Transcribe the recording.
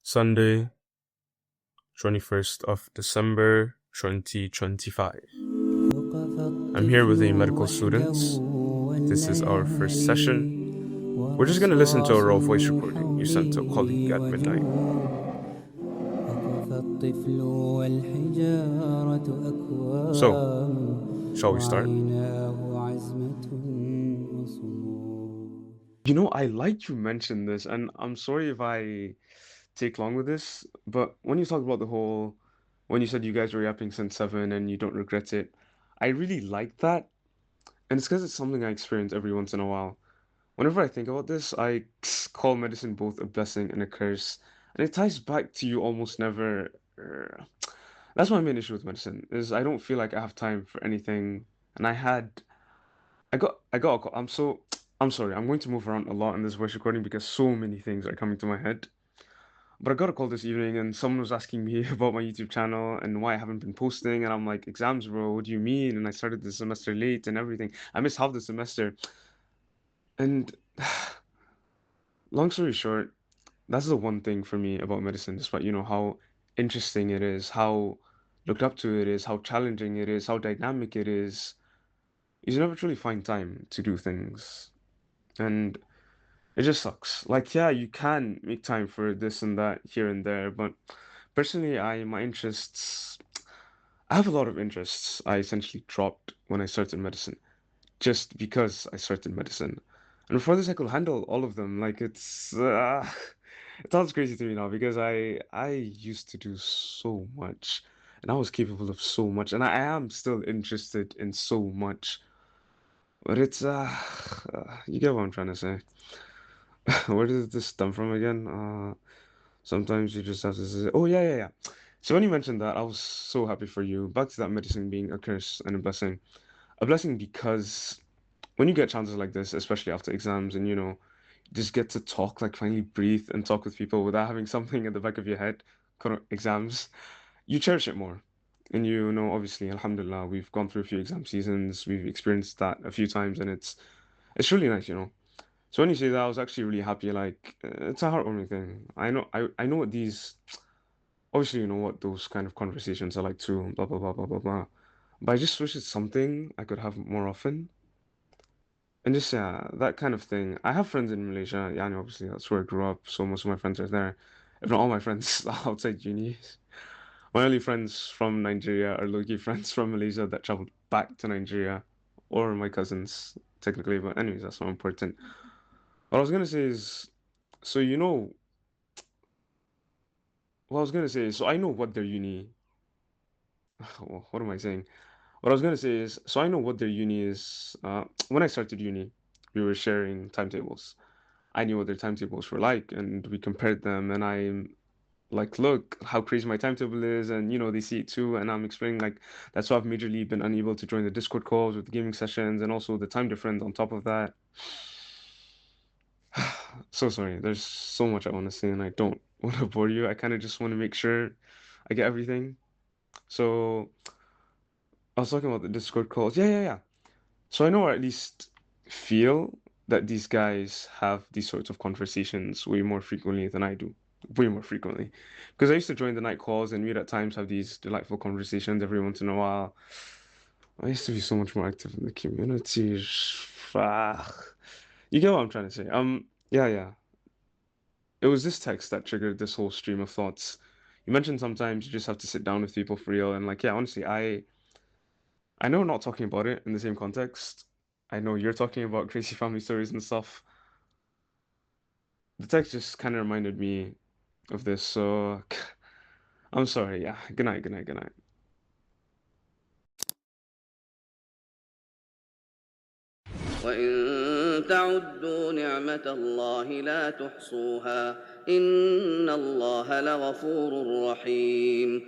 Sunday, 21st of December 2025. I'm here with the medical students. This is our first session. We're just going to listen to a raw voice recording you sent to a colleague at midnight. So, shall we start? I like you mentioned this, and I'm sorry if I take long with this, but when you talked about when you said you guys were yapping since 7 and you don't regret it, I really like that. And it's because it's something I experience every once in a while. Whenever I think about this, I call medicine both a blessing and a curse. And it ties back to you almost never. That's my main issue with medicine, is I don't feel like I have time for anything. And I got a call. I'm sorry, I'm going to move around a lot in this voice recording because so many things are coming to my head. But I got a call this evening and someone was asking me about my YouTube channel and why I haven't been posting. And I'm like, exams, bro, what do you mean? And I started the semester late and everything. I missed half the semester. And long story short, that's the one thing for me about medicine, despite, how interesting it is, how looked up to it is, how challenging it is, how dynamic it is. You never truly find time to do things. And it just sucks. Like, yeah, you can make time for this and that here and there, but personally, my interests, I have a lot of interests I essentially dropped when I started medicine, just because I started medicine. And before this, I could handle all of them. Like, it sounds crazy to me now because I used to do so much, and I was capable of so much, and I am still interested in so much. But you get what I'm trying to say. Where did this stem from again? Sometimes you just have to say, oh, yeah, yeah, yeah. So when you mentioned that, I was so happy for you. Back to that medicine being a curse and a blessing. A blessing because when you get chances like this, especially after exams, and just get to talk, like finally breathe and talk with people without having something in the back of your head, kind of exams, you cherish it more. And obviously, alhamdulillah, we've gone through a few exam seasons, we've experienced that a few times, and it's really nice. So when you say that, I was actually really happy. Like, it's a heartwarming thing. I know what these, obviously, you know what those kind of conversations are like too, blah, blah, blah, blah, blah, blah. But I just wish it's something I could have more often. And just, yeah, that kind of thing. I have friends in Malaysia. Yeah, and obviously, that's where I grew up. So most of my friends are there. If not all my friends outside uni. My only friends from Nigeria are low-key friends from Malaysia that traveled back to Nigeria, or my cousins, technically. But anyways, that's not important. What I was gonna say is, so what I was gonna say is, so I know what their uni. What am I saying? What I was gonna say is, so I know what their uni is. When I started uni, we were sharing timetables. I knew what their timetables were like, and we compared them. And I'm like, look how crazy my timetable is, and they see it too. And I'm explaining like that's why I've majorly been unable to join the Discord calls with the gaming sessions, and also the time difference on top of that. So sorry. There's so much I want to say, and I don't want to bore you. I kind of just want to make sure I get everything. So I was talking about the Discord calls. Yeah, yeah, yeah. So I know, or at least feel that these guys have these sorts of conversations way more frequently than I do. Way more frequently. Because I used to join the night calls and we'd at times have these delightful conversations every once in a while. I used to be so much more active in the community. Ah, you get what I'm trying to say. Yeah, yeah. It was this text that triggered this whole stream of thoughts. You mentioned sometimes you just have to sit down with people for real, and like, yeah, honestly, I know we're not talking about it in the same context. I know you're talking about crazy family stories and stuff. The text just kind of reminded me of this, so I'm sorry. Yeah, good night, good night, good night. وإن تعدوا نعمة الله لا تحصوها إن الله لغفور رحيم